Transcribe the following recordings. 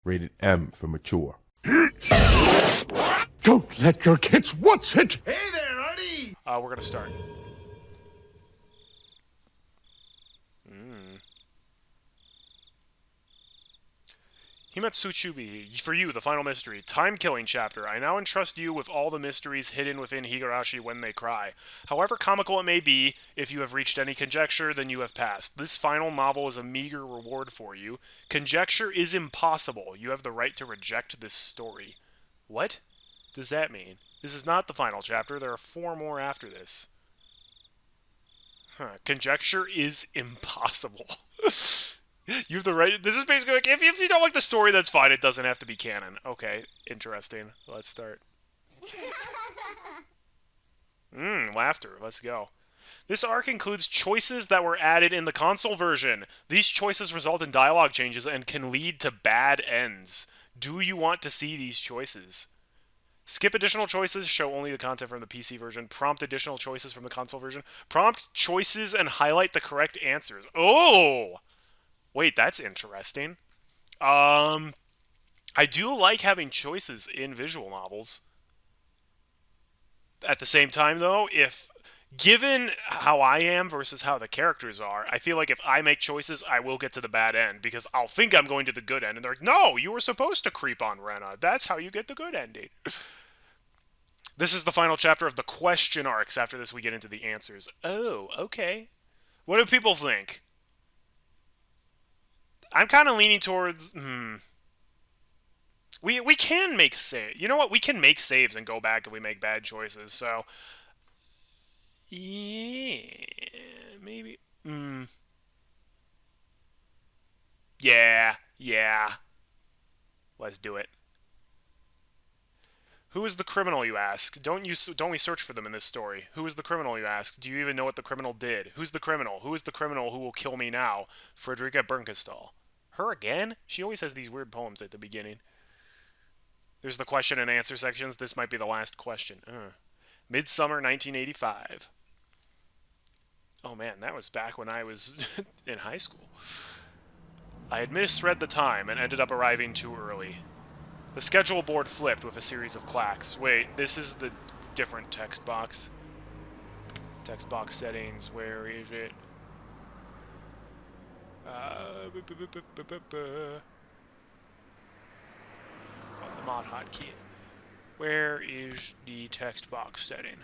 Rated M for mature. Don't let your kids watch it! Hey there, Artie! We're gonna start. Himatsuchubi, for you, the final mystery. Time-killing chapter. I now entrust you with all the mysteries hidden within Higurashi when they cry. However comical it may be, if you have reached any conjecture, then you have passed. This final novel is a meager reward for you. Conjecture is impossible. You have the right to reject this story. What does that mean? This is not the final chapter. There are 4 more after this. Conjecture is impossible. You have the right... This is basically like, if you don't like the story, that's fine. It doesn't have to be canon. Okay, interesting. Let's start. Laughter. Let's go. This arc includes choices that were added in the console version. These choices result in dialogue changes and can lead to bad ends. Do you want to see these choices? Skip additional choices, show only the content from the PC version. Prompt additional choices from the console version. Prompt choices and highlight the correct answers. Oh! Wait, that's interesting. I do like having choices in visual novels. At the same time, though, given how I am versus how the characters are, I feel like if I make choices, I will get to the bad end, because I'll think I'm going to the good end, and they're like, no, you were supposed to creep on Rena. That's how you get the good ending. This is the final chapter of the question arcs. After this, we get into the answers. Oh, okay. What do people think? I'm kind of leaning towards... We can make saves. You know what? We can make saves and go back if we make bad choices, so... Yeah... Maybe... Yeah. Let's do it. Who is the criminal, you ask? Don't we search for them in this story? Who is the criminal, you ask? Do you even know what the criminal did? Who's the criminal? Who is the criminal who will kill me now? Frederica Bernkestal. Her again? She always has these weird poems at the beginning. There's the question and answer sections. This might be the last question. Midsummer 1985. Oh man, that was back when I was in high school. I had misread the time and ended up arriving too early. The schedule board flipped with a series of clacks. Wait, this is the different text box. Text box settings, where is it? The mod hotkey. Where is the text box setting?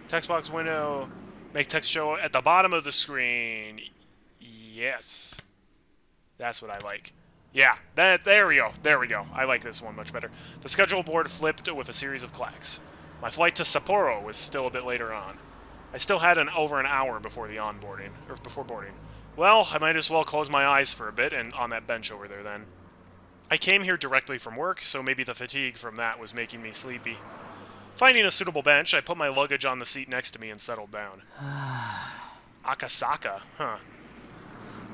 Text box window. Make text show at the bottom of the screen. Yes. That's what I like. Yeah, there we go. I like this one much better. The schedule board flipped with a series of clacks. My flight to Sapporo was still a bit later on. I still had over an hour before boarding. Well, I might as well close my eyes for a bit and on that bench over there then. I came here directly from work, so maybe the fatigue from that was making me sleepy. Finding a suitable bench, I put my luggage on the seat next to me and settled down. Akasaka, huh.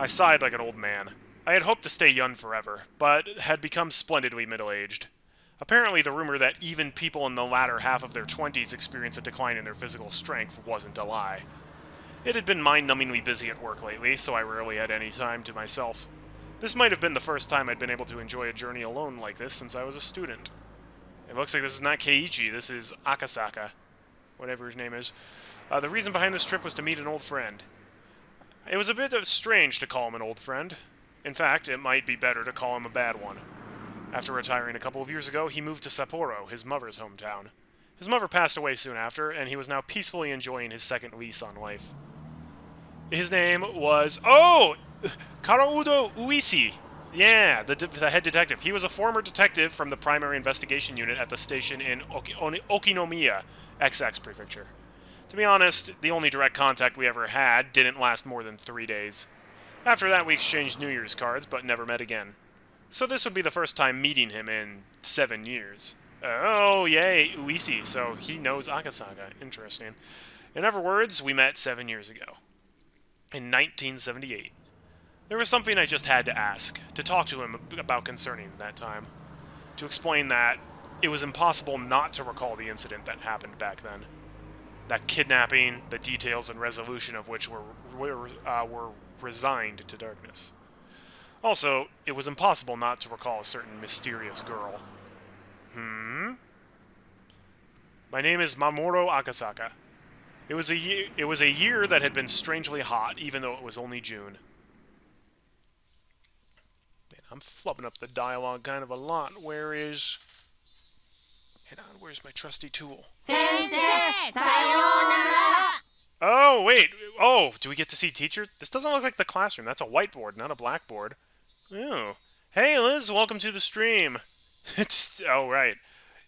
I sighed like an old man. I had hoped to stay young forever, but had become splendidly middle-aged. Apparently, the rumor that even people in the latter half of their 20s experience a decline in their physical strength wasn't a lie. It had been mind-numbingly busy at work lately, so I rarely had any time to myself. This might have been the first time I'd been able to enjoy a journey alone like this since I was a student. It looks like this is not Keiichi, this is Akasaka, whatever his name is. The reason behind this trip was to meet an old friend. It was a bit strange to call him an old friend. In fact, it might be better to call him a bad one. After retiring a couple of years ago, he moved to Sapporo, his mother's hometown. His mother passed away soon after, and he was now peacefully enjoying his second lease on life. His name was... Oh! Karaudo Uisi! Yeah, the head detective. He was a former detective from the primary investigation unit at the station in Okinomiya, XX Prefecture. To be honest, the only direct contact we ever had didn't last more than 3 days. After that, we exchanged New Year's cards, but never met again. So this would be the first time meeting him in 7 years. Oh, yay, Uisi, so he knows Akasaka. Interesting. In other words, we met 7 years ago. In 1978. There was something I just had to ask, to talk to him about concerning that time. To explain that it was impossible not to recall the incident that happened back then. That kidnapping, the details and resolution of which were resigned to darkness. Also, it was impossible not to recall a certain mysterious girl. My name is Mamoru Akasaka. It was a year that had been strangely hot, even though it was only June. Man, I'm flubbing up the dialogue kind of a lot. Where's my trusty tool? Oh, wait. Oh, do we get to see teacher? This doesn't look like the classroom. That's a whiteboard, not a blackboard. Oh. Hey, Liz, welcome to the stream. Oh, right.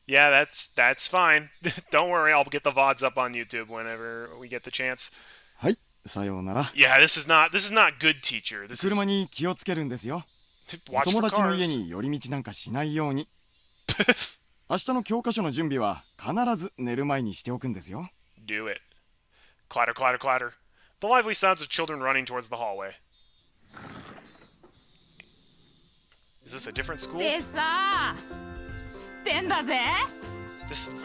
Yeah, that's fine. Don't worry, I'll get the VODs up on YouTube whenever we get the chance. はい、さようなら。 Yeah, this is not good teacher. This is 車に気をつけるんですよ。 watch 友 for 達の家 cars. に寄り道なんかしないように。明日の教科書の準備は必ず寝る前にしておくんですよ。 Do it. Clatter, clatter, clatter. The lively sounds of children running towards the hallway. Is this a different school? でさ、つってんだぜ。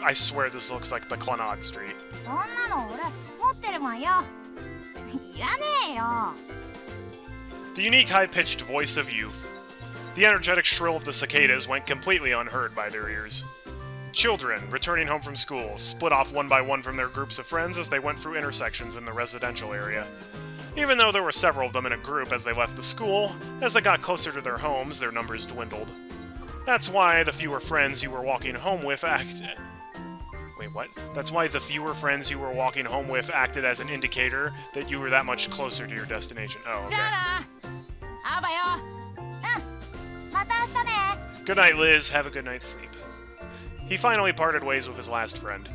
I swear this looks like the Clonod Street. そんなの俺持ってるわよ。いらねえよ。 The unique high-pitched voice of youth. The energetic shrill of the cicadas went completely unheard by their ears. Children, returning home from school, split off one by one from their groups of friends as they went through intersections in the residential area. Even though there were several of them in a group as they left the school, as they got closer to their homes, their numbers dwindled. That's why the fewer friends you were walking home with acted... Wait, what? That's why the fewer friends you were walking home with acted as an indicator that you were that much closer to your destination. Oh, じゃ okay. あな。あばよ。うん。また明日ね。 Good night, Liz. Have a good night's sleep. He finally parted ways with his last friend.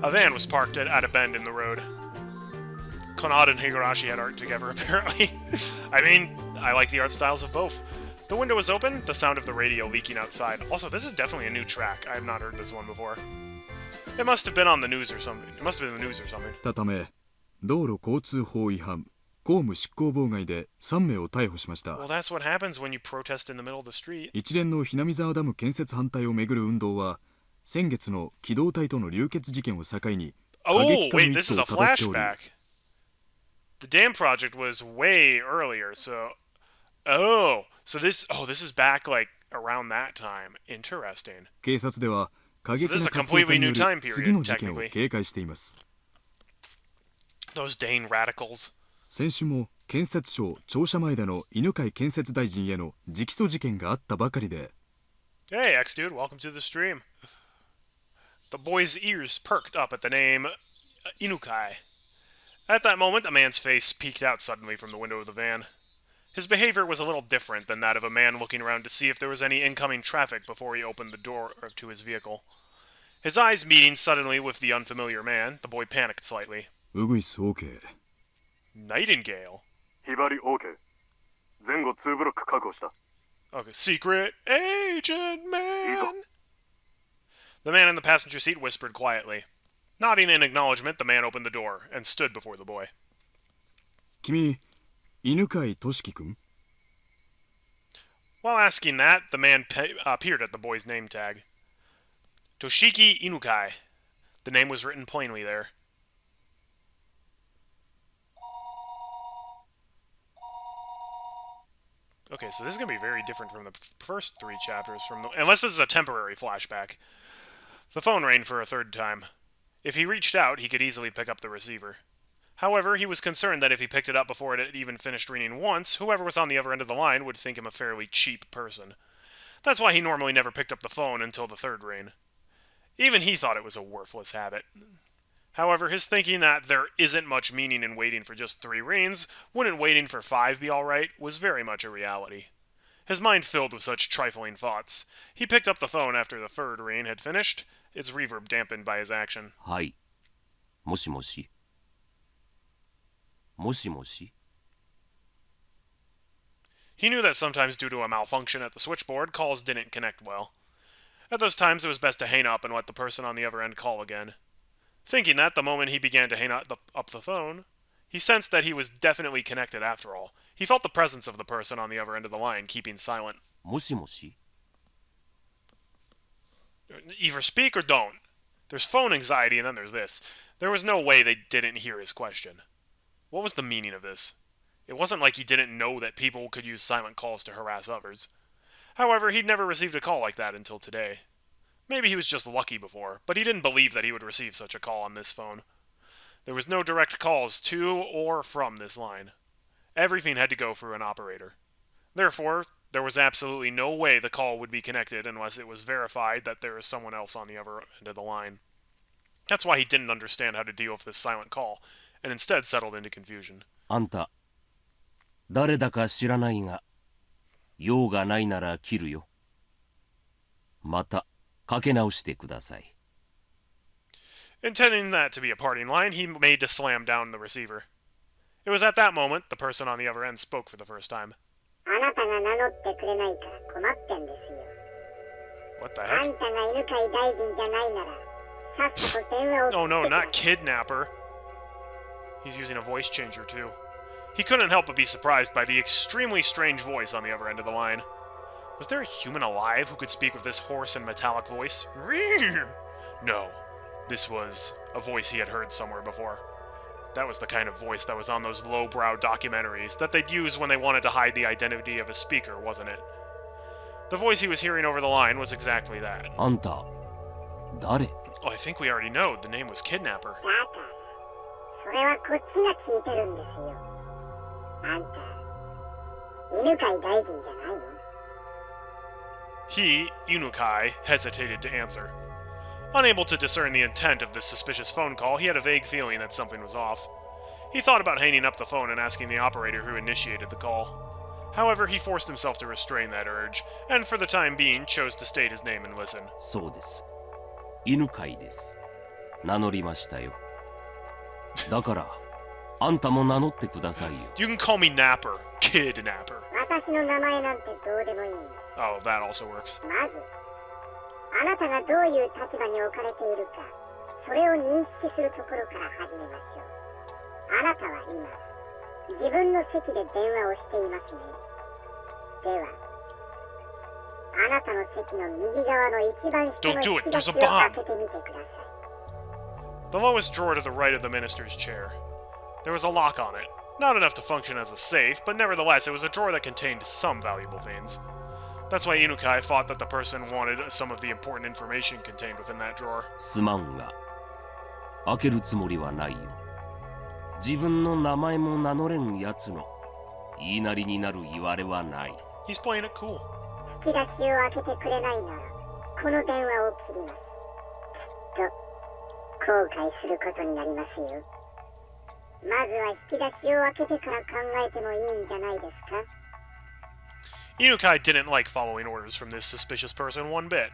A van was parked at a bend in the road. Konada and Higurashi had art together, apparently. I mean, I like the art styles of both. The window was open, the sound of the radio leaking outside. Also, this is definitely a new track. I have not heard this one before. It must have been on the news or something. It must have been the news or something. たため、道路交通法違反、公務執行妨害で3名を逮捕しました。 Well, that's what happens when you protest in the middle of the street. 一連の日並沢ダム建設反対をめぐる運動は、先月の機動隊との流血事件を境に、過 Oh, 激化の wait, 一 this is 途 a をたどっており、 flashback. The dam project was way earlier, so... Oh, this is back, like, around that time. Interesting. 警察では過激 So this is な a 活動家 completely に new よ time る period, 次の事件を technically. 警戒しています。 Those Dane radicals. 先週も建設省庁舎前での犬飼建設大臣への直訴事件があったばかりで、 Hey, X-Dude, welcome to the stream. The boy's ears perked up at the name Inukai. At that moment, a man's face peeked out suddenly from the window of the van. His behavior was a little different than that of a man looking around to see if there was any incoming traffic before he opened the door to his vehicle. His eyes meeting suddenly with the unfamiliar man, the boy panicked slightly. ウグイス OK。 Nightingale? ひばり OK。前後2ブロック確保した。 Okay, secret agent man! The man in the passenger seat whispered quietly. Nodding in acknowledgement, the man opened the door and stood before the boy. 君、犬飼俊樹君？ While asking that, the man peered at the boy's name tag. Toshiki Inukai. The name was written plainly there. Okay, so this is going to be very different from the first 3 chapters, unless this is a temporary flashback. The phone rang for a third time. If he reached out, he could easily pick up the receiver. However, he was concerned that if he picked it up before it had even finished ringing once, whoever was on the other end of the line would think him a fairly cheap person. That's why he normally never picked up the phone until the third ring. Even he thought it was a worthless habit. However, his thinking that there isn't much meaning in waiting for just 3 rings, wouldn't waiting for 5 be alright, was very much a reality. His mind filled with such trifling thoughts. He picked up the phone after the third ring had finished, its reverb dampened by his action. はい。もしもし。もしもし。 He knew that sometimes due to a malfunction at the switchboard, calls didn't connect well. At those times, it was best to hang up and let the person on the other end call again. Thinking that, the moment he began to hang up the phone, he sensed that he was definitely connected after all. He felt the presence of the person on the other end of the line, keeping silent. もしもし。 Either speak or don't. There's phone anxiety, and then there's this. There was no way they didn't hear his question. What was the meaning of this? It wasn't like he didn't know that people could use silent calls to harass others. However, he'd never received a call like that until today. Maybe he was just lucky before, but he didn't believe that he would receive such a call on this phone. There was no direct calls to or from this line. Everything had to go through an operator. Therefore, there was absolutely no way the call would be connected unless it was verified that there is someone else on the other end of the line. That's why he didn't understand how to deal with this silent call, and instead settled into confusion. あんた、誰だか知らないが、用がないなら切るよ。また、かけ直してください。Intending that to be a parting line, he made to slam down the receiver. It was at that moment the person on the other end spoke for the first time. あなたが名乗ってくれないから困ってんですよ。 What the あ heck? んたが犬飼大臣じゃないなら、さっさと電話を Oh no, 切ってくだ not さい。 kidnapper. He's using a voice changer too. He couldn't help but be surprised by the extremely strange voice on the other end of the line. Was there a human alive who could speak with this hoarse and metallic voice? No. This was a voice he had heard somewhere before. That was the kind of voice that was on those lowbrow documentaries that they'd use when they wanted to hide the identity of a speaker, wasn't it? The voice he was hearing over the line was exactly that. あんた、誰？ Oh, I think we already know. The name was Kidnapper. だから、それはこっちが聞いてるんですよ。あんた、犬飼大臣じゃないの？ He, Inukai, hesitated to answer. Unable to discern the intent of this suspicious phone call, he had a vague feeling that something was off. He thought about hanging up the phone and asking the operator who initiated the call. However, he forced himself to restrain that urge, and for the time being chose to state his name and listen. そうです。犬飼です。名乗りましたよ。だから、あんたも名乗ってくださいよ。You can call me Napper, Kidnapper. 私の名前なんてどうでもいい。 Oh, that also works. まず、あなたがどういう立場に置かれているか、それを認識するところから始めましょう。あなたは今、自分の席で電話をしていますね。では、あなたの席の右側の一番下の Don't do it. 引き出 There's し a を bomb. 開けてみてください。 The lowest drawer to the right of the minister's chair. There was a lock on it. Not enough to function as a safe, but nevertheless it was a drawer that contained some valuable things. That's why Inukai thought that the person wanted some of the important information contained within that drawer. すまんが、開けるつもりはないよ。自分の名前も名乗れんやつの言いなりになる言われはない。He's playing it cool. 引き出しを開けてくれないなら、この電話を切ります。きっと、後悔することになりますよ。まずは引き出しを開けてから考えてもいいんじゃないですか？ Inukai didn't like following orders from this suspicious person one bit.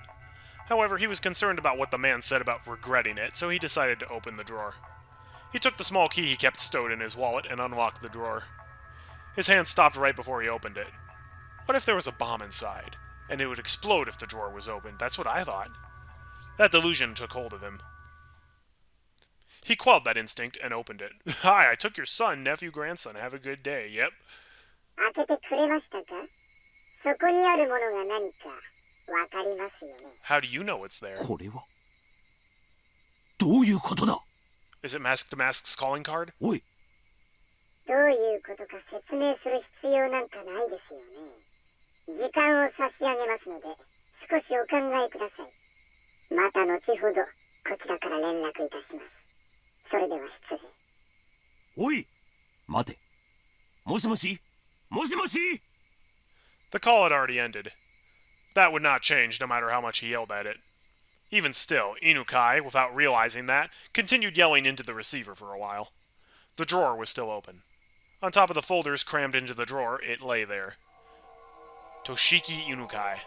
However, he was concerned about what the man said about regretting it, so he decided to open the drawer. He took the small key he kept stowed in his wallet and unlocked the drawer. His hand stopped right before he opened it. What if there was a bomb inside? And it would explode if the drawer was opened. That's what I thought. That delusion took hold of him. He quelled that instinct and opened it. Hi, I took your son, nephew, grandson. Have a good day. Yep. 開けてくれましたか？そこにあるものが何かわかりますよね。 How do you know it's there? これはどういうことだ？ Is it Mask to Mask's calling card? おい、どういうことか説明する必要なんかないですよね。時間を差し上げますので、少しお考えください。また後ほどこちらから連絡いたします。それでは失礼。おい、待て。もしもし？もしもし？ The call had already ended. That would not change no matter how much he yelled at it. Even still, Inukai, without realizing that, continued yelling into the receiver for a while. The drawer was still open. On top of the folders crammed into the drawer, it lay there. Toshiki Inukai,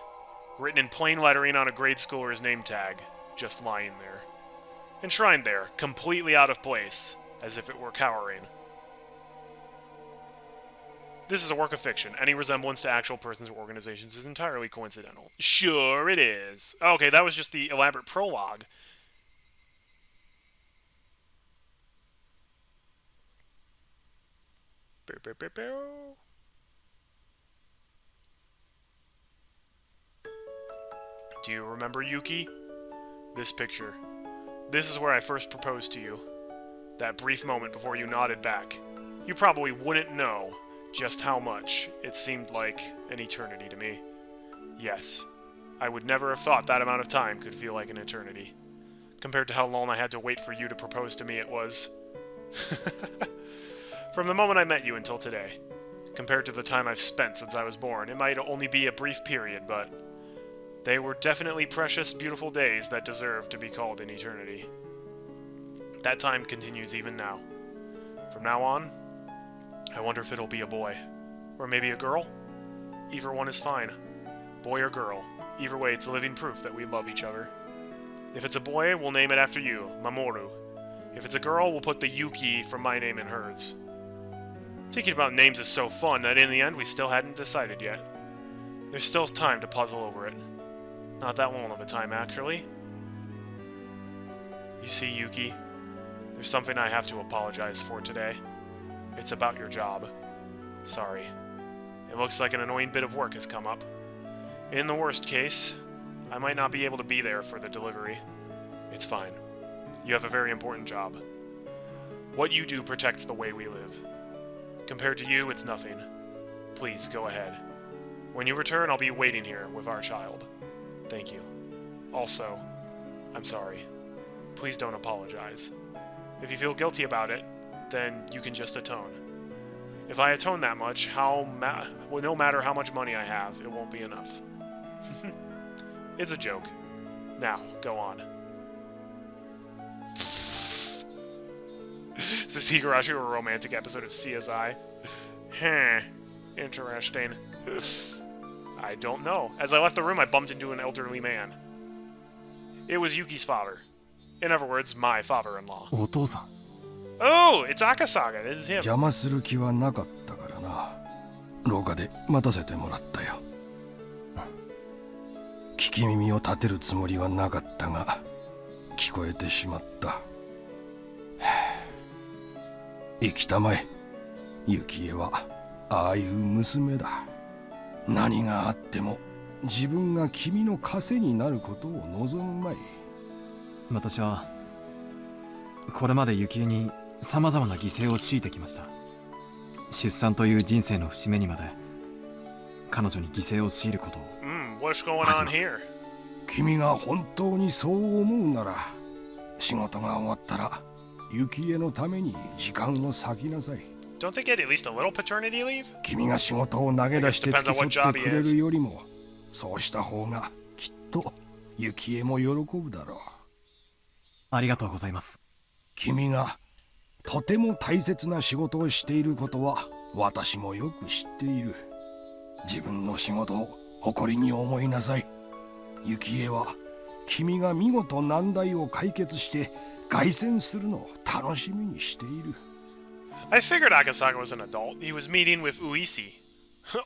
written in plain lettering on a grade schooler's name tag, just lying there. Enshrined there, completely out of place, as if it were cowering. This is a work of fiction. Any resemblance to actual persons or organizations is entirely coincidental. Sure it is. Okay, that was just the elaborate prologue. Do you remember Yuki? This picture. This is where I first proposed to you. That brief moment before you nodded back. You probably wouldn't know, just how much. It seemed like an eternity to me. Yes, I would never have thought that amount of time could feel like an eternity. Compared to how long I had to wait for you to propose to me, it was. From the moment I met you until today. Compared to the time I've spent since I was born, it might only be a brief period, but they were definitely precious, beautiful days that deserve to be called an eternity. That time continues even now. From now on, I wonder if it'll be a boy. Or maybe a girl? Either one is fine. Boy or girl. Either way, it's living proof that we love each other. If it's a boy, we'll name it after you, Mamoru. If it's a girl, we'll put the Yuki from my name in hers. Thinking about names is so fun that in the end we still hadn't decided yet. There's still time to puzzle over it. Not that long of a time, actually. You see, Yuki, there's something I have to apologize for today. It's about your job. Sorry. It looks like an annoying bit of work has come up. In the worst case, I might not be able to be there for the delivery. It's fine. You have a very important job. What you do protects the way we live. Compared to you, it's nothing. Please, go ahead. When you return, I'll be waiting here with our child. Thank you. Also, I'm sorry. Please don't apologize. If you feel guilty about it, then you can just atone. If I atone that much, well, no matter how much money I have, it won't be enough. It's a joke. Now, go on. Is this Higurashi or a romantic episode of CSI? Interesting. I don't know. As I left the room, I bumped into an elderly man. It was Yuki's father. In other words, my father-in-law. お父さん Oh, it's Akasaga. This is him. 邪魔する気はなかったからな。廊下で待たせてもらったよ。聞き耳を立てるつもりはなかったが、聞こえてしまった。生きたまえ、幸恵はああいう娘だ。何があっても自分が君の枷になることを望むまい。私はこれまで幸恵にさまざまな犠牲を強いてきました。出産という人生の節目にまで彼女に犠牲を強いることを。What's going on here? 君が本当にそう思うなら、仕事が終わったら幸恵のために時間を割きなさい。Don't they get at least a little paternity leave? 君が仕事を投げ出して付き添ってくれるよりも、そうした方がきっと幸恵も喜ぶだろう。ありがとうございます。君がとても大切な仕事をしていることは私もよく知っている。自分の仕事を誇りに思いなさい。幸恵は君が見事難題を解決して凱旋するのを楽しみにしている。I figured Akasaga was an adult. He was meeting with Uisi.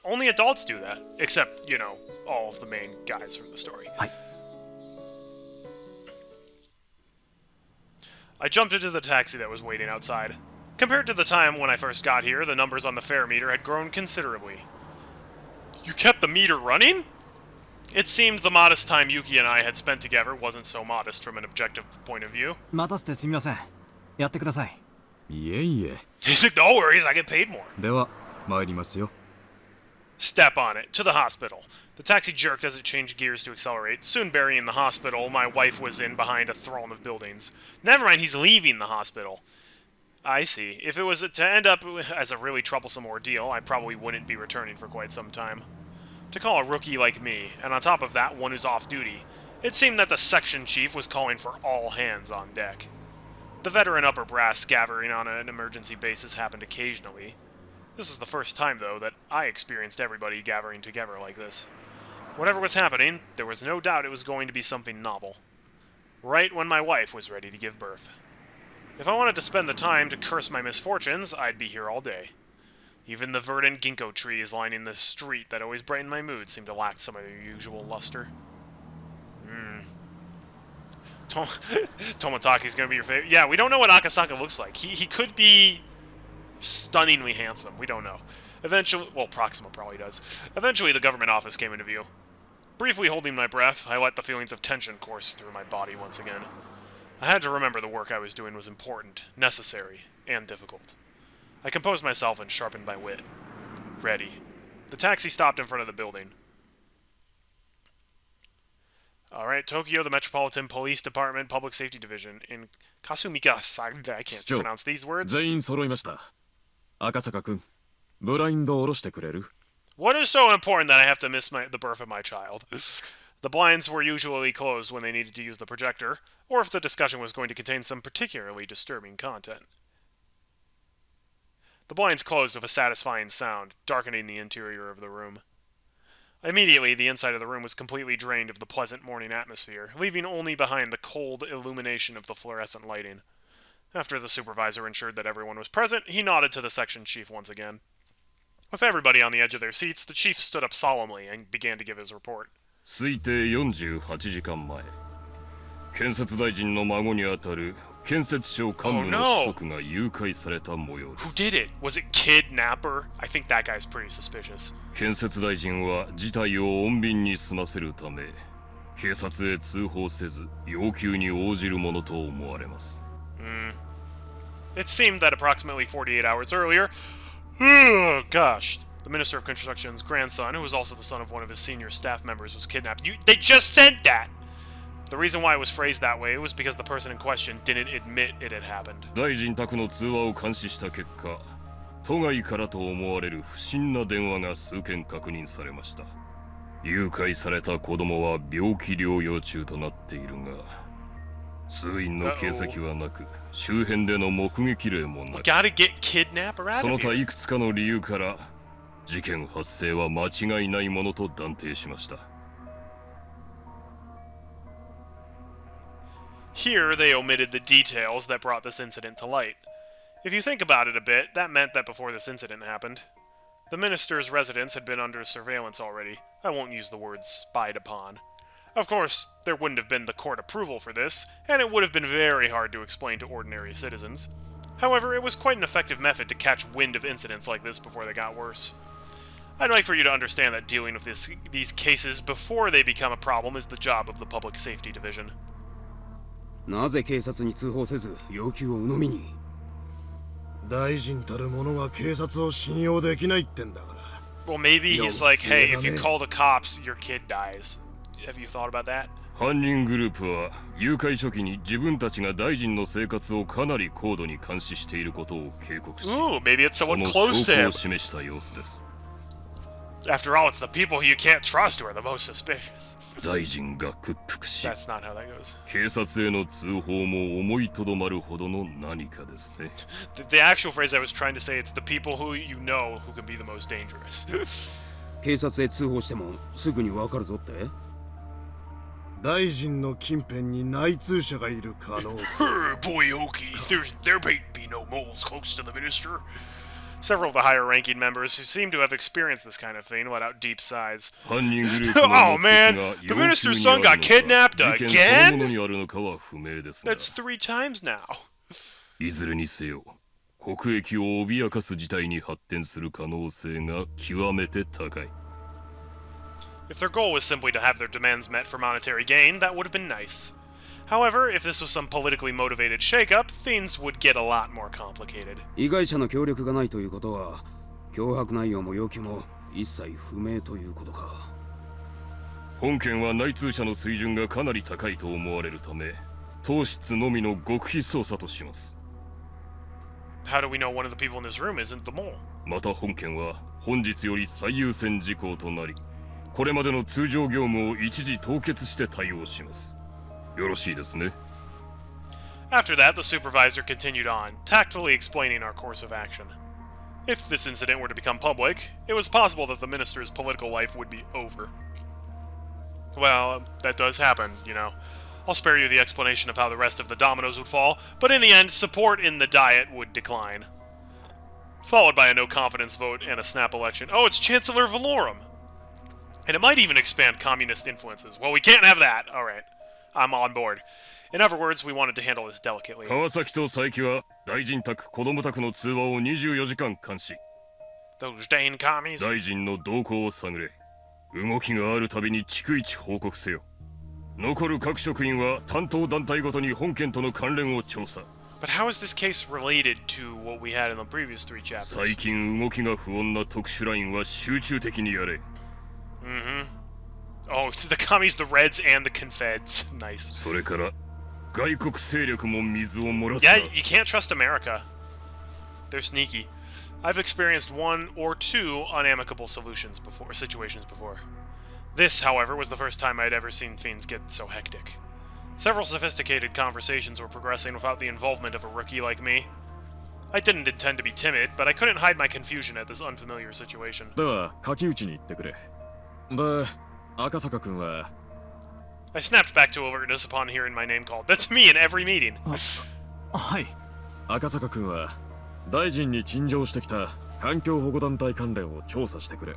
Only adults do that. Except, you know, all of the main guys from the story. I jumped into the taxi that was waiting outside. Compared to the time when I first got here, the numbers on the fare meter had grown considerably. You kept the meter running? It seemed the modest time Yuki and I had spent together wasn't so modest from an objective point of view. 待たせてすみません。やってください。いえいえ。 He's like, no worries, I get paid more. では参りますよ。 Step on it, to the hospital. The taxi jerked as it changed gears to accelerate, soon burying the hospital my wife was in behind a throng of buildings. Never mind, he's leaving the hospital. I see. If it was to end up as a really troublesome ordeal, I probably wouldn't be returning for quite some time. To call a rookie like me, and on top of that, one who's off duty, it seemed that the section chief was calling for all hands on deck. The veteran upper brass gathering on an emergency basis happened occasionally. This is the first time, though, that I experienced everybody gathering together like this. Whatever was happening, there was no doubt it was going to be something novel. Right when my wife was ready to give birth. If I wanted to spend the time to curse my misfortunes, I'd be here all day. Even the verdant ginkgo trees lining the street that always brightened my mood seemed to lack some of their usual luster. Tomotaki's gonna be your favorite. Yeah, we don't know what Akasaka looks like. He could be stunningly handsome. We don't know. Eventually, well, Proxima probably does. Eventually, the government office came into view. Briefly holding my breath, I let the feelings of tension course through my body once again. I had to remember the work I was doing was important, necessary, and difficult. I composed myself and sharpened my wit. ready. The taxi stopped in front of the building. Alright, Tokyo, the Metropolitan Police Department, Public Safety Division, in Kasumika-Sagda, I can't pronounce these words. 全員揃いました。赤坂君、ブラインドを下ろしてくれる？ What is so important that I have to miss the birth of my child? The blinds were usually closed when they needed to use the projector, or if the discussion was going to contain some particularly disturbing content. The blinds closed with a satisfying sound, darkening the interior of the room. Immediately, the inside of the room was completely drained of the pleasant morning atmosphere, leaving only behind the cold illumination of the fluorescent lighting. After the supervisor ensured that everyone was present, he nodded to the section chief once again. With everybody on the edge of their seats, the chief stood up solemnly and began to give his report. 推定48時間前、建設大臣の孫にあたる建設省幹部の子息が誘拐された模様です。Who did it? Was it kidnapper? I think that guy's pretty suspicious. 建設大臣は事態を穏便に済ませるため、警察へ通報せず要求に応じるものと思われます。It seemed that approximately 48 hours earlier, oh gosh, the Minister of Construction's grandson, who was also the son of one of his senior staff members, was kidnapped. They just said that! The reason why it was phrased that way was because the person in question didn't admit it had happened. 大臣宅の通話を監視した結果、都外からと思われる不審な電話が数件確認されました。誘拐された子供は病気療養中となっているが、通院の形跡はなく、周辺での目撃例もなく、その他いくつかの理由から事件発生は間違いないものと断定しました。Here, they omitted the details that brought this incident to light. If you think about it a bit, that meant that before this incident happened, the minister's residence had been under surveillance already. I won't use the word spied upon. Of course, there wouldn't have been the court approval for this, and it would have been very hard to explain to ordinary citizens. However, it was quite an effective method to catch wind of incidents like this before they got worse. I'd like for you to understand that dealing with these cases before they become a problem is the job of the Public Safety Division. なぜ警察に通報せず要求を鵜呑みに？大臣たる者が警察を信用できないってんだから。Well, maybe he's like, hey, if you call the cops, your kid dies. Have you thought about that? 犯人グループは誘拐初期に自分たちが大臣の生活をかなり高度に監視していることを警告し、Ooh, maybe it's そ someone の close 証 to 拠 him. を示した様子です。After all, it's the people who you can't trust who are the most suspicious. 大臣が屈服し、 That's not how that goes. 警察への通報も思いとどまるほどの何かですね。The actual phrase I was trying to say, it's the people who you know who can be the most dangerous. 警察へ通報してもすぐにわかるぞって？大臣の近辺に内通者がいる可能性。Boy, okay, there may be no moles close to the minister. Several of the higher-ranking members who seem to have experienced this kind of thing let out deep sighs. Oh man, the minister's son got kidnapped again? That's 3 times now. いずれにせよ、国益を脅かす事態に発展する可能性が極めて高い。If their goal was simply to have their demands met for monetary gain, that would have been nice. However, if this was some politically motivated shakeup, things would get a lot more complicated. 被害者の協力がないということは、脅迫内容も要求も一切不明ということか。本件は内通者の水準がかなり高いと思われるため、当室のみの極秘捜査とします。How do we know one of the people in this room isn't the mole? また本件は本日より最優先事項となり、これまでの通常業務を一時凍結して対応します。よろしいですね。After that, the supervisor continued on, tactfully explaining our course of action. If this incident were to become public, it was possible that the minister's political life would be over. Well, that does happen, you know. I'll spare you the explanation of how the rest of the dominoes would fall, but in the end, support in the Diet would decline. Followed by a no-confidence vote and a snap election. Oh, it's Chancellor Valorum! And it might even expand communist influences. Well, we can't have that. Alright. I'm on board. In other words, we wanted to handle this delicately. 川崎と佐伯は大臣宅、子供宅の通話を24時間監視。Those dang commies. 大臣の動向を探れ。動きがあるたびに逐一報告せよ。残る各職員は担当団体ごとに本件との関連を調査。But how is this case related to what we had in the previous 3 chapters? 最近動きが不穏な特殊ラインは集中的にやれ。Oh, the commies, the Reds, and the Confeds. Nice. それから外国勢力も水を漏らす Yeah, な。 you can't trust America. They're sneaky. I've experienced 1 or 2 unamicable situations before. This, however, was the first time I'd ever seen things get so hectic. Several sophisticated conversations were progressing without the involvement of a rookie like me. I didn't intend to be timid, but I couldn't hide my confusion at this unfamiliar situation. では書き打ちに行ってくれ。で、赤坂君は I snapped back to alertness upon hearing my name called. That's me in every meeting. はい。赤坂君は大臣に陳情してきた環境保護団体関連を調査してくれ。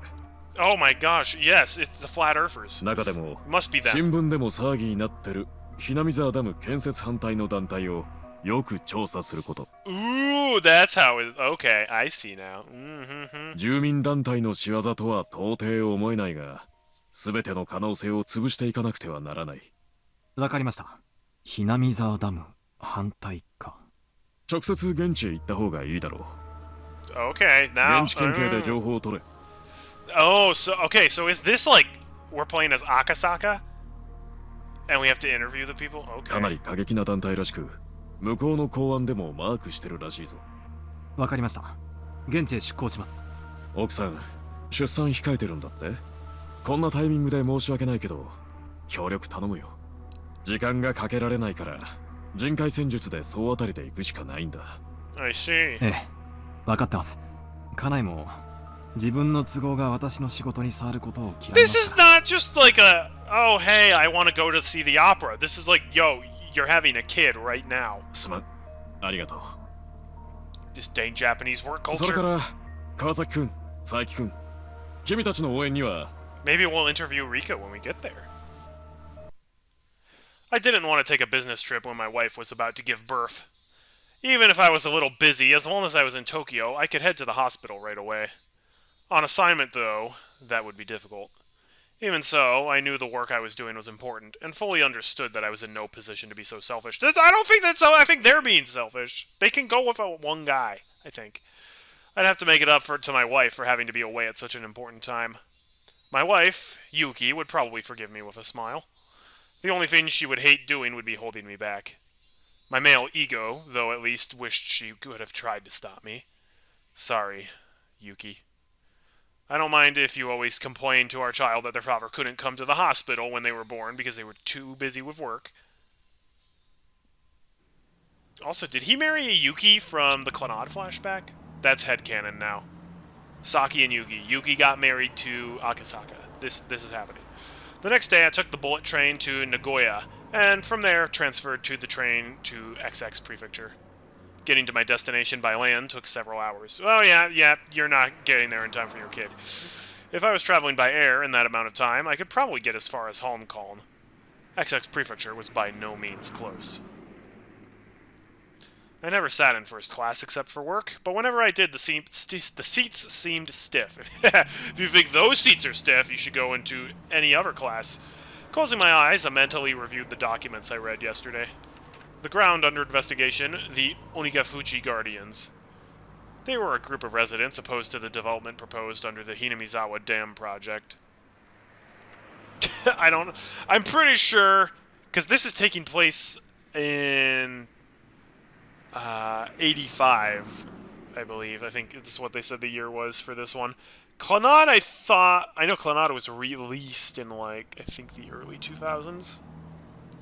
Oh my gosh, yes, it's the Flat Earthers. 中でも Must be them. 新聞でも騒ぎになってるひなみ沢ダム建設反対の団体をよく調査すること。 Ooh, that's how it... Okay, I see now. 住民団体の仕業とは到底思えないが、すべての可能性を潰していかなくてはならない。わかりました。ひなみ沢ダム反対か。直接現地へ行った方がいいだろう。 Okay, now... 現地県警で情報を取れ。Oh, so... Okay, so is this like... We're playing as Akasaka? And we have to interview the people? かな Okay. り過激な団体らしく、向こうの公安でもマークしてるらしいぞ。わかりました。現地へ出向します。奥さん、出産控えてるんだって？こんなタイミングで申し訳ないけど、協力頼むよ。時間がかけられないから、人海戦術で総当たりで行くしかないんだ。I see. ええ、わかってます。家内も自分の都合が私の仕事に触ることを嫌いま This す is から。 not just like a... Oh, hey, I want to go to see the opera. This is like, yo, you're having a kid right now. すまん。ありがとう。 This dang Japanese work それか culture. ら、川崎くん、佐伯くん、君たちの応援には、 Maybe we'll interview Rika when we get there. I didn't want to take a business trip when my wife was about to give birth. Even if I was a little busy, as long as I was in Tokyo, I could head to the hospital right away. On assignment, though, that would be difficult. Even so, I knew the work I was doing was important, and fully understood that I was in no position to be so selfish. I don't think that's so. I think they're being selfish. They can go with one guy, I think. I'd have to make it up to my wife for having to be away at such an important time. My wife, Yuki, would probably forgive me with a smile. The only thing she would hate doing would be holding me back. My male ego, though, at least wished she could have tried to stop me. Sorry, Yuki. I don't mind if you always complain to our child that their father couldn't come to the hospital when they were born because they were too busy with work. Also, did he marry a Yuki from the Clannad flashback? That's headcanon now. Saki and Yuki. Yuki got married to Akasaka. This is happening. The next day, I took the bullet train to Nagoya, and from there, transferred to the train to XX Prefecture. Getting to my destination by land took several hours. Oh yeah, you're not getting there in time for your kid. If I was traveling by air in that amount of time, I could probably get as far as Holmkoln. XX Prefecture was by no means close. I never sat in first class except for work, but whenever I did, the seats seemed stiff. If you think those seats are stiff, you should go into any other class. Closing my eyes, I mentally reviewed the documents I read yesterday. The ground under investigation, the Onigafuchi Guardians. They were a group of residents opposed to the development proposed under the Hinamizawa Dam project. I'm pretty sure, because this is taking place in 85, I believe. I think this is what they said the year was for this one. Clannad, I know Clannad was released in, like, I think the early 2000s.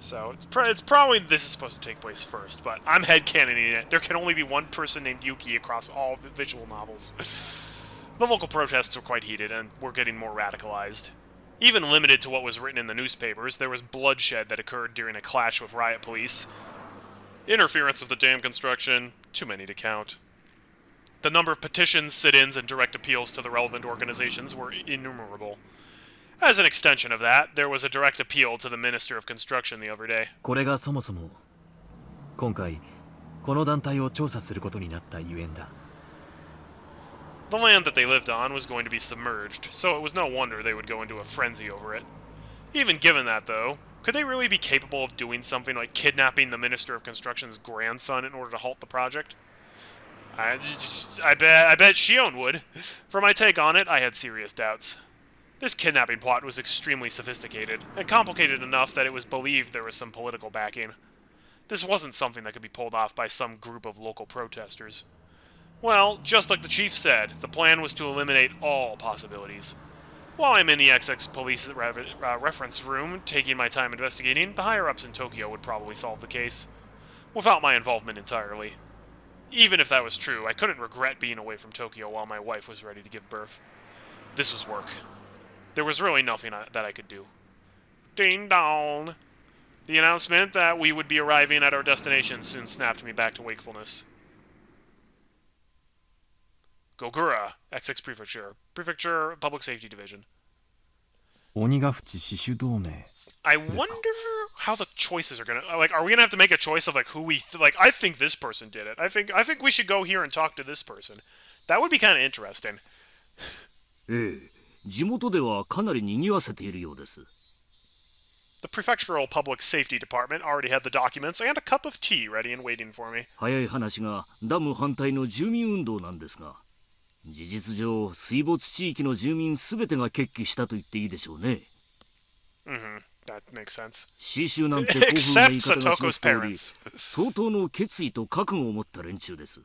So, it's probably this is supposed to take place first, but I'm headcanoning it. There can only be one person named Yuki across all visual novels. The local protests were quite heated, and were getting more radicalized. Even limited to what was written in the newspapers, there was bloodshed that occurred during a clash with riot police. Interference with the dam construction, too many to count. The number of petitions, sit-ins, and direct appeals to the relevant organizations were innumerable. As an extension of that, there was a direct appeal to the Minister of Construction the other day. これがそもそも今回この団体を調査することになったゆえんだ。 The land that they lived on was going to be submerged, so it was no wonder they would go into a frenzy over it. Even given that, though, Could they really be capable of doing something like kidnapping the Minister of Construction's grandson in order to halt the project? I bet Shion would. For my take on it, I had serious doubts. This kidnapping plot was extremely sophisticated, and complicated enough that it was believed there was some political backing. This wasn't something that could be pulled off by some group of local protesters. Well, just like the chief said, the plan was to eliminate all possibilities. While I'm in the XX police reference room, taking my time investigating, the higher-ups in Tokyo would probably solve the case. Without my involvement entirely. Even if that was true, I couldn't regret being away from Tokyo while my wife was ready to give birth. This was work. There was really nothing that I could do. Ding dong! The announcement that we would be arriving at our destination soon snapped me back to wakefulness. Gogura, XX Prefecture. Prefecture Public Safety Division. 鬼ヶ淵死守同盟 I wonder how the choices are gonna... Like, are we gonna have to make a choice of, like, who we... like, I think this person did it. I think we should go here and talk to this person. That would be kind of interesting. 地元ではかなり賑わせているようです。 The Prefectural Public Safety Department already had the documents and a cup of tea ready and waiting for me. 早い話がダム反対の住民運動なんですが、事実上水没地域の住民すべてが決起したと言っていいでしょうね。That makes sense. 死守なんて興奮な言い方がします通り、相当の決意と覚悟を持った連中です。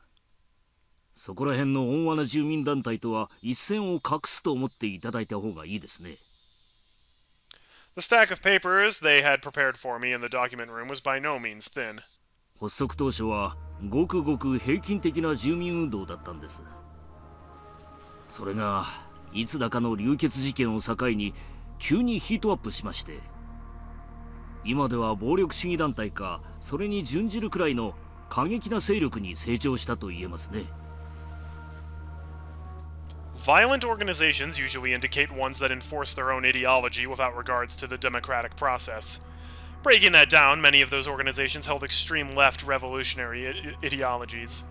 そこら辺の温和な住民団体とは一線を画すと思っていただいた方がいいですね。The stack of papers they had prepared for me in the document room was by no means thin. 発足当初はごくごく平均的な住民運動だったんです。それがいつだかの流血事件を境に急にヒートアップしまして、今では暴力主義団体かそれに準じるくらいの過激な勢力に成長したと言えますね。Violent organizations usually indicate ones that enforce their own ideology without regards to the democratic process. Breaking that down, many of those organizations held extreme left revolutionary ideologies.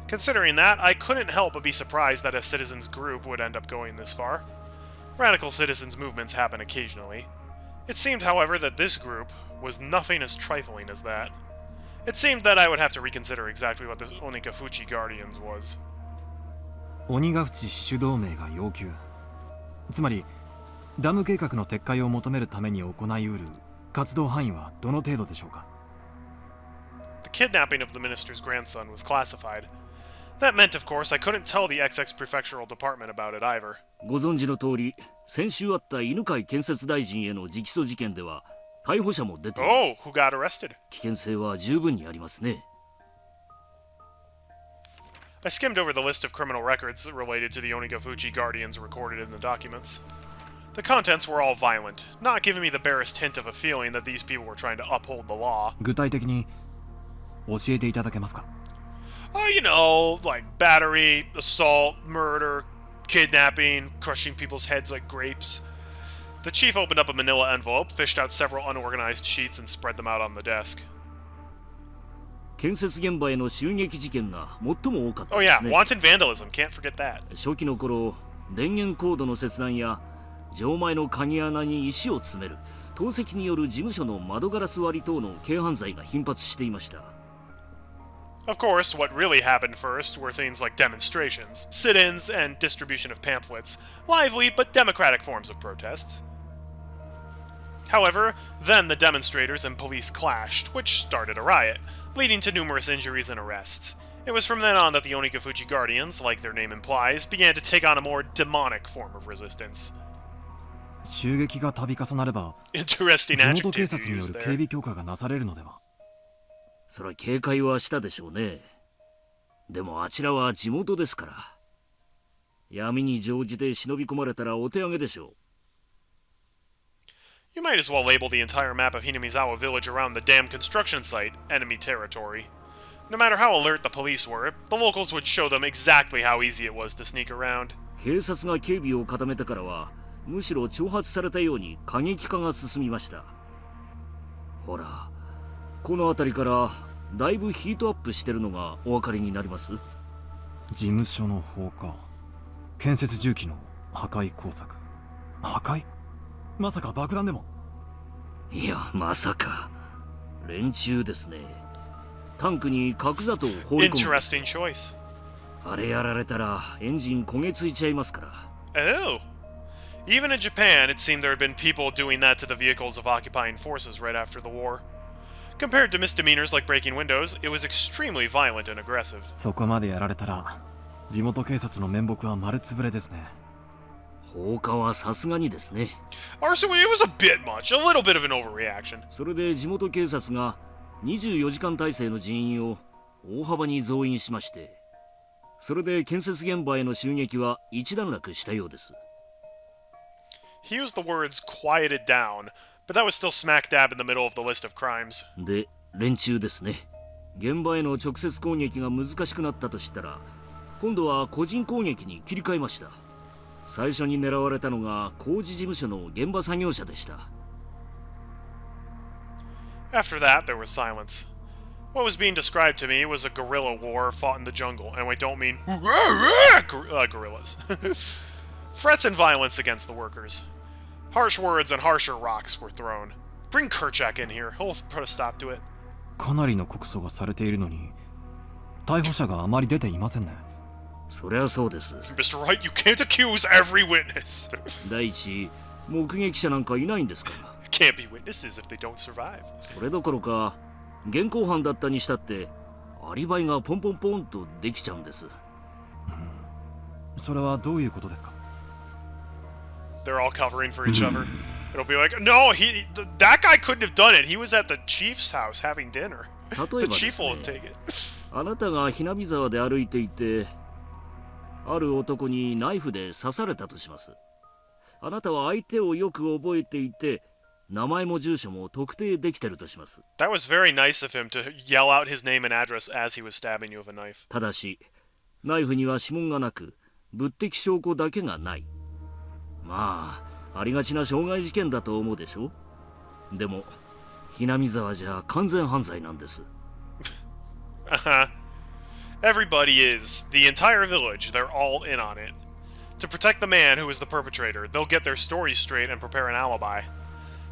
Considering that, I couldn't help but be surprised that a citizens group would end up going this far. Radical citizens movements happen occasionally. It seemed, however, that this group was nothing as trifling as that. It seemed that I would have to reconsider exactly what the Onikafuchi Guardians was. 鬼ヶ淵死守同盟が要求、つまりダム計画の撤回を求めるために行いうる活動範囲はどの程度でしょうか。 The kidnapping of the minister's grandson was classified. That meant, of course, I couldn't tell the XX Prefectural Department about it either. ご存知の通り、先週あった犬飼建設大臣への直訴事件では逮捕者も出ています。Oh, who got arrested? 危険性は十分にありますね。I skimmed over the list of criminal records related to the Onikafuchi Guardians recorded in the documents. The contents were all violent, not giving me the barest hint of a feeling that these people were trying to uphold the law. 具体的に教えていただけますか。You know, like battery, assault, murder, kidnapping, crushing people's heads like grapes. The chief opened up a manila envelope, fished out several unorganized sheets, and spread them out on the desk. 建設現場への襲撃事件が最も多かった Oh です yeah, ね。wanton vandalism, can't forget that. 初期の頃、電源コードの切断や錠前の鍵穴に石を詰める、投石による事務所の窓ガラス割り等の軽犯罪が頻発していました。Of course, what really happened first were things like demonstrations, sit-ins, and distribution of pamphlets, lively but democratic forms of protests. However, then the demonstrators and police clashed, which started a riot, leading to numerous injuries and arrests. It was from then on that the Onikafuchi Guardians, like their name implies, began to take on a more demonic form of resistance. 襲撃が度重なれば、 Interesting 地元 adjective 警 you 察によ used る there. 警備強化がなされるのでは。それは警戒はしたでしょうね。でもあちらは地元ですから。闇に乗じて忍び込まれたらお手上げでしょう。You might as well label the entire map of Hinamizawa village around the dam construction site enemy territory. No matter how alert the police were, the locals would show them exactly how easy it was to sneak around. 警察が警備を固めてからは、むしろ挑発されたように過激化が進みました。ほら、この辺りからだいぶヒートアップしてるのがお分かりになります？事務所の放火、建設重機の破壊工作。破壊？まさか爆弾でも？いや、まさか。連中ですね。タンクに角砂糖を放り込む。Interesting choice. あれやられたらエンジン焦げついちゃいますから。Oh. Even in Japan, it seemed there had been people doing that to the vehicles of occupying forces right after the war. Compared to misdemeanors like breaking windows, it was extremely violent and aggressive. そこまでやられたら地元警察の面目は丸つぶれですね。放火はさすがにですね。Arson, it was a bit much, a little bit of an overreaction. それで地元警察が24時間体制の人員を大幅に増員しまして、それで建設現場への襲撃は一段落したようです。He used the words quieted down, but that was still smack dab in the middle of the list of crimes. で、連中ですね。現場への直接攻撃が難しくなったとしたら、今度は個人攻撃に切り替えました。最初に狙われたのが工事事務所の現場作業者でした。After that, there was silence. What was being described to me was a guerrilla war fought in the jungle, and I don't mean gorillas. Threats and violence against the workers. Harsh words and harsher rocks were thrown. Bring Kerchak in here. He'll put a stop to it. かなりの告訴がされているのに逮捕者があまり出ていませんね。そりゃそうです。Mr. Wright, you can't accuse every witness. 第一、目撃者なんかいないんですから。Can't be witnesses if they don't survive. それどころか、現行犯だったにしたってアリバイがポンポンポンとできちゃうんです。それはどういうことですか？ They're all covering for each other. It'll be like, no, that guy couldn't have done it. He was at the chief's house having dinner. 例え The ばで chief す will ね、 take it. あなたがひなみ沢で歩いていて、ある男にナイフで刺されたとします。あなたは相手をよく覚えていて、名前も住所も特定できてるとします。 That was very nice of him to yell out his name and address as he was stabbing you with a knife. ただし、ナイフには指紋がなく、物的証拠だけがない。まあ、ありがちな傷害事件だと思うでしょ。でも、ひなみ沢じゃ完全犯罪なんです。Everybody is. The entire village, they're all in on it. To protect the man who is the perpetrator, they'll get their story straight and prepare an alibi.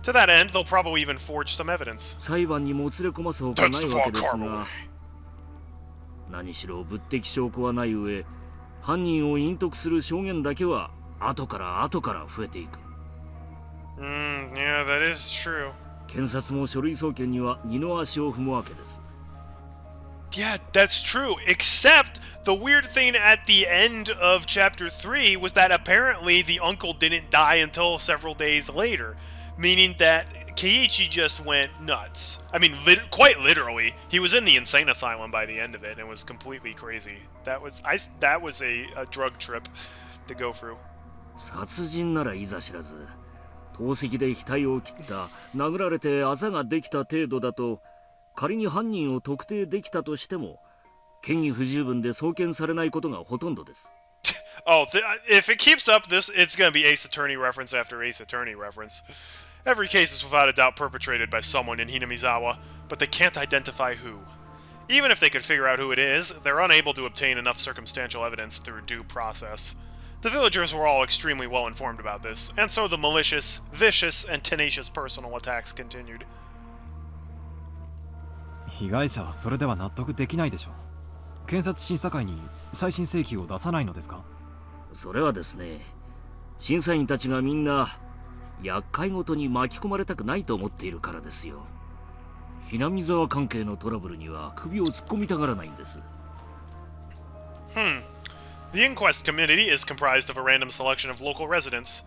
To that end, they'll probably even forge some evidence. 裁判にもつれ込ますほかないわけですが、何しろ物的証拠はない上、犯人を隠匿する証言だけは後から増えていく。Yeah, that is true. 検察も書類送検には二の足を踏むわけです。Yeah, that's true. Except the weird thing at the end of chapter 3 was that apparently the uncle didn't die until several days later, meaning that Keiichi just went nuts. I mean, quite literally, he was in the insane asylum by the end of it and was completely crazy. That was a drug trip to go through. 殺人ならいざ知らず、透析で額を切った、殴られてあざができた程度だと、仮に犯人を特定できたとしても、嫌疑不十分で送検されないことがほとんどです。Oh, if it keeps up, it's gonna be Ace Attorney reference after Ace Attorney reference. Every case is without a doubt perpetrated by someone in Hinamizawa, but they can't identify who. Even if they could figure out who it is, they're unable to obtain enough circumstantial evidence through due process. The villagers were all extremely well informed about this, and so the malicious, vicious, and tenacious personal attacks continued. 被害者はそれでは納得できないでしょう。検察審査会に再審請求を出さないのですか？それはですね、審査員たちがみんな厄介ごとに巻き込まれたくないと思っているからですよ。ひなみ沢関係のトラブルには首を突っ込みたがらないんです。The inquest committee is comprised of a random selection of local residents.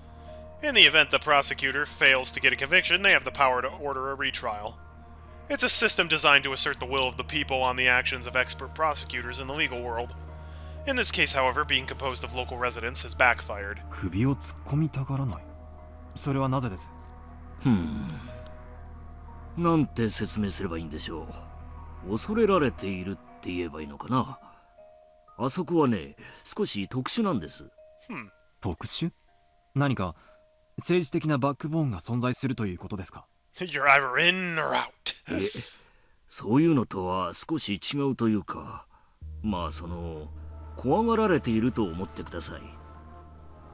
In the event the prosecutor fails to get a conviction, they have the power to order a retrial. It's a system designed to assert the will of the people on the actions of expert prosecutors in the legal world. In this case, however, being composed of local residents has backfired. 首を突っ込みたがらない。それはなぜです？なんて説明すればいいんでしょう。恐れられているって言えばいいのかな。あそこはね、少し特殊なんです。特殊？何か政治的なバックボーンが存在するということですか？ You're either in or out. そういうのとは少し違うというか、まあ怖がられていると思ってください。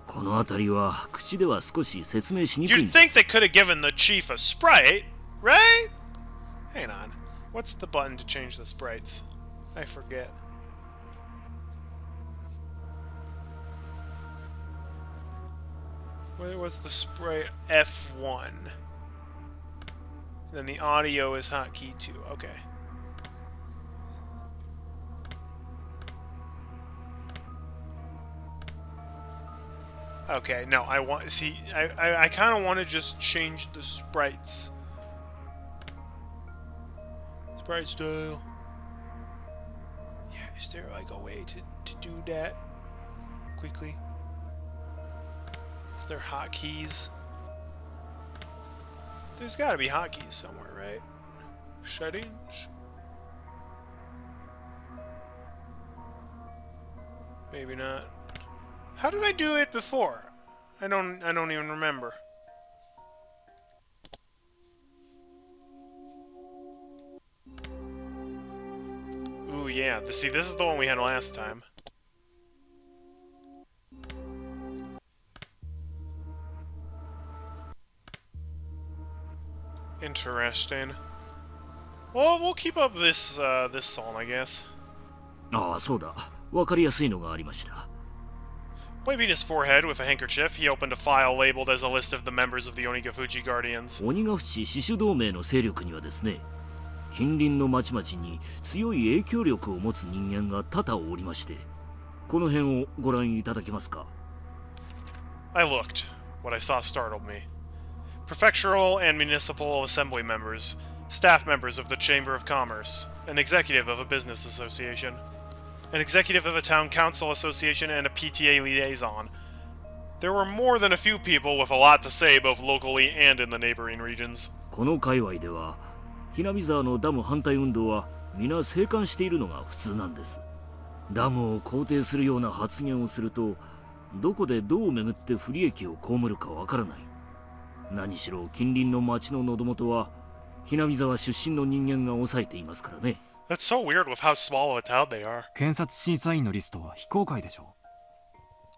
この辺りは口では少し説明しにくいん You'd で think す。 they could have given the chief a sprite, right? Hang on. What's the button to change the sprites? I forget. Where was the sprite? F1. Then the audio is hotkey 2. Okay. Okay, no, I want... See, I kind of want to just change the sprites. Sprite style. Yeah, is there like a way to do that quickly? Is there hotkeys? There's got to be hotkeys somewhere, right? Settings? Maybe not. How did I do it before? I don't even remember. Ooh, yeah. See, this is the one we had last time. Interesting. Well, we'll keep up this this song, I guess. ああ、そうだ。わかりやすいのがありました。 Wiping his forehead with a handkerchief, he opened a file labeled as a list of the members of the Onigafuchi Guardians. 鬼ヶ淵死守同盟の勢力にはですね、近隣の町々に強い影響力を持つ人間が多々おりまして、この辺をご覧いただけますか。 I looked. What I saw startled me. Prefectural and municipal assembly members, staff members of the Chamber of Commerce, an executive of a business association, an executive of a town council association, and a PTA liaison. There were more than a few people with a lot to say both locally and in the neighboring regions. この界隈では、ひなみ沢のダム反対運動は皆静観しているのが普通なんです。ダムを肯定するような発言をすると、どこでどう巡って不利益を被るかわからない。何しろ近隣の町の喉元は、ひなみ沢出身の人間が抑えていますからね。 That's so weird with how small a town they are. 検察審査員のリストは非公開でしょ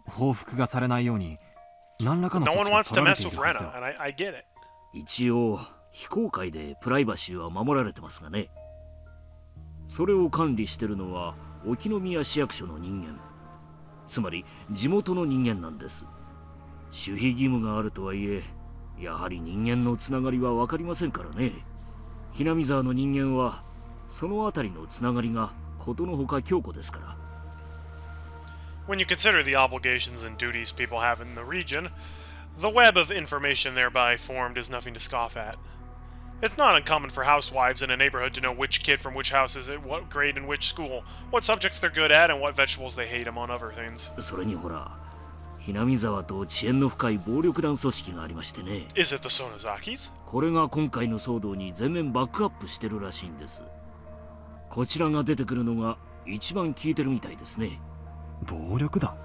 う。報復がされないように何らかの No 措 one 置が wants 取 to られて mess いる with はず Rena, だ。 and I get it. 一応非公開でプライバシーは守られてますがね。それを管理してるのは沖宮市役所の人間、つまり地元の人間なんです。守秘義務があるとはいえ、やはり人間のつながりは分かりませんからね。ひなみ沢の人間はそのあたりのつながりがことのほか強固ですから。 When you consider the obligations and duties people have in the region, the web of information thereby formed is nothing to scoff at. It's not uncommon for housewives in a neighborhood to know which kid from which house is at what grade in which school, what subjects they're good at, and what vegetables they hate, among other things. それにほら、ひなみ沢と遅縁の深い暴力団組織がありましてね。 Is it the Sonozakis? これが今回の騒動に全面バックアップしてるらしいんです。こちらが出てくるのが一番効いてるみたいですね。暴力団？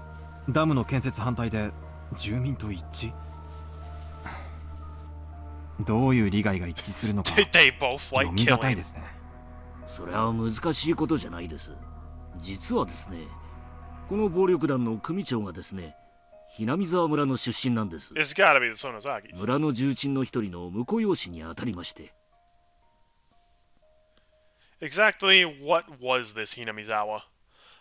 ダムの建設反対で住民と一致？どういう利害が一致するのか They both 読 like みがたい killing. ですね。それは難しいことじゃないです。実はですね、この暴力団の組長がですね、ひなみ沢村の出身なんです。 It's gotta be the Sonozakis. 村の重鎮の一人の婿養子にあたりまして。 Exactly what was this Hinamizawa?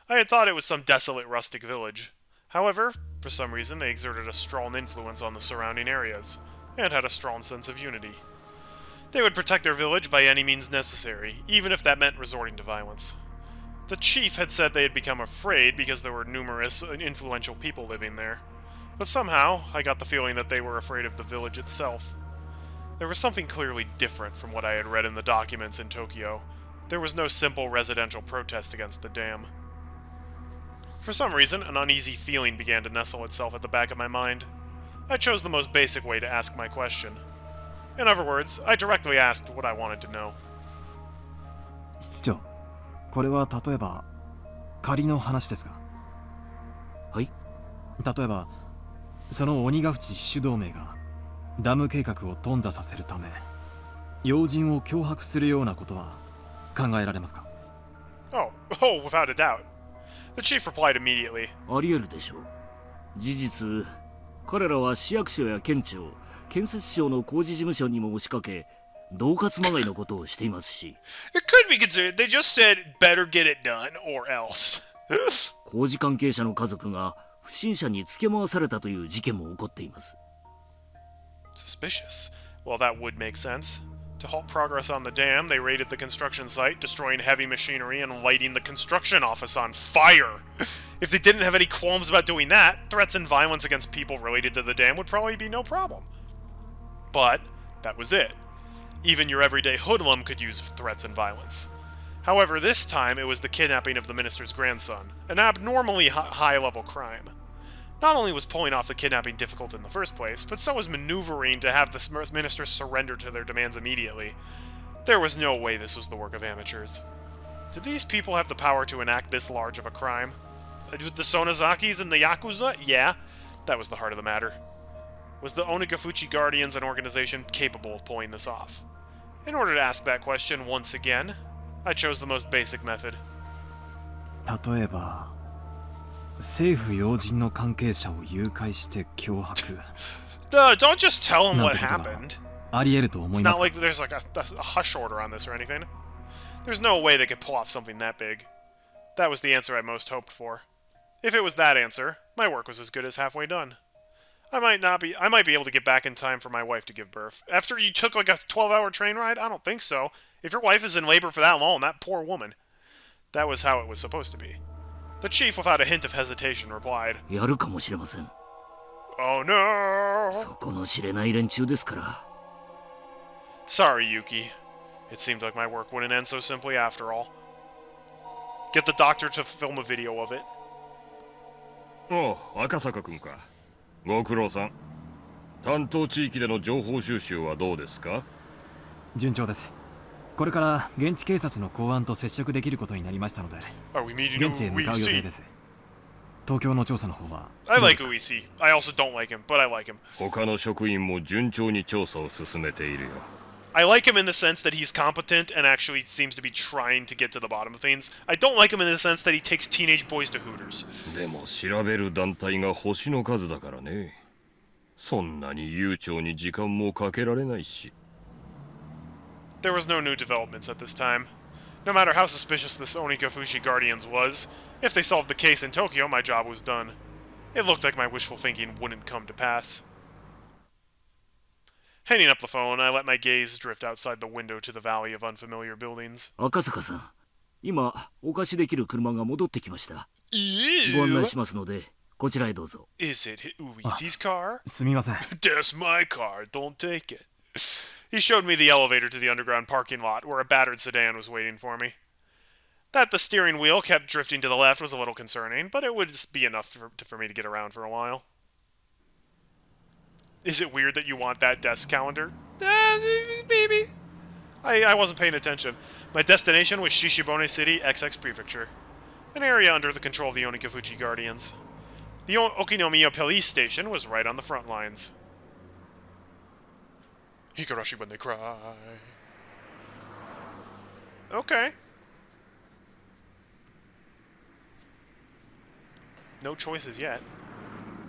I had thought it was some desolate rustic village. However, for some reason they exerted a strong influence on the surrounding areas, and had a strong sense of unity. They would protect their village by any means necessary, even if that meant resorting to violence. The chief had said they had become afraid because there were numerous and influential people living there. But somehow, I got the feeling that they were afraid of the village itself. There was something clearly different from what I had read in the documents in Tokyo. There was no simple residential protest against the dam. For some reason, an uneasy feeling began to nestle itself at the back of my mind. I chose the most basic way to ask my question. In other words, I directly asked what I wanted to know. 室長、これは例えば仮の話ですが。はい。例えばその鬼ヶ淵死守同盟がダム計画を頓挫させるため要人を脅迫するようなことは考えられますか？ Oh, without a doubt. The chief replied immediately. あり得るでしょう。事実、彼らは市役所や県庁、建設省の工事事務所にも押しかけ、恫喝まがいのことをしていますし。It could be considered. They just said better get it done or else. 工事関係者の家族が不審者につけ回されたという事件も起こっています。Suspicious. Well, that would make sense. To halt progress on the dam, they raided the construction site, destroying heavy machinery and lighting the construction office on fire. If they didn't have any qualms about doing that, threats and violence against people related to the dam would probably be no problem. But that was it. Even your everyday hoodlum could use threats and violence. However, this time it was the kidnapping of the minister's grandson, an abnormally high-level crime. Not only was pulling off the kidnapping difficult in the first place, but so was maneuvering to have the minister surrender to their demands immediately. There was no way this was the work of amateurs. Did these people have the power to enact this large of a crime? With the Sonozakis and the Yakuza? Yeah, that was the heart of the matter. Was the Onikafuchi Guardians an organization capable of pulling this off? In order to ask that question once again, I chose the most basic method. 例えば政府要人の関係者を誘拐して脅迫 Don't just tell him what happened. あり得ると思 It's いま not す like there's like a hush order on this or anything. There's no way they could pull off something that big. That was the answer I most hoped for. If it was that answer, my work was as good as halfway done. I might be able to get back in time for my wife to give birth. After you took like a 12-hour train ride? I don't think so. If your wife is in labor for that long, that poor woman. That was how it was supposed to be. The chief, without a hint of hesitation, replied, やるかもしれません。 Oh no! そこの知れない連中ですから。 Sorry, Yuki. It seemed like my work wouldn't end so simply after all. Get the doctor to film a video of it. おう、赤坂君か。ご苦労さん。担当地域での情報収集はどうですか？順調です。これから現地警察の公安と接触できることになりましたので、現地へ向かう予定です。東京の調査の方は。I like Uisi. I also don't like him, but I like him. 他の職員も順調に調査を進めているよ。I like him in the sense that he's competent and actually seems to be trying to get to the bottom of things. I don't like him in the sense that he takes teenage boys to Hooters. でも調べる団体が星の数だからね。そんなに悠長に時間もかけられないし。There was no new developments at this time. No matter how suspicious this Onikafushi Guardians was, if they solved the case in Tokyo, my job was done. It looked like my wishful thinking wouldn't come to pass. Hanging up the phone, I let my gaze drift outside the window to the valley of unfamiliar buildings. 赤坂さん、今お貸しできる車が戻ってきました。ご案内しますので、こちらへどうぞ。Is it Uisi's car? すみません。 That's my car. Don't take it. He showed me the elevator to the underground parking lot, where a battered sedan was waiting for me. That the steering wheel kept drifting to the left was a little concerning, but it would be enough for me to get around for a while. Is it weird that you want that desk calendar? Maybe. I wasn't paying attention. My destination was Shishibone City, XX Prefecture, an area under the control of the Onikafuchi Guardians. The Okinomiya police station was right on the front lines. Higurashi when they cry. Okay. No choices yet.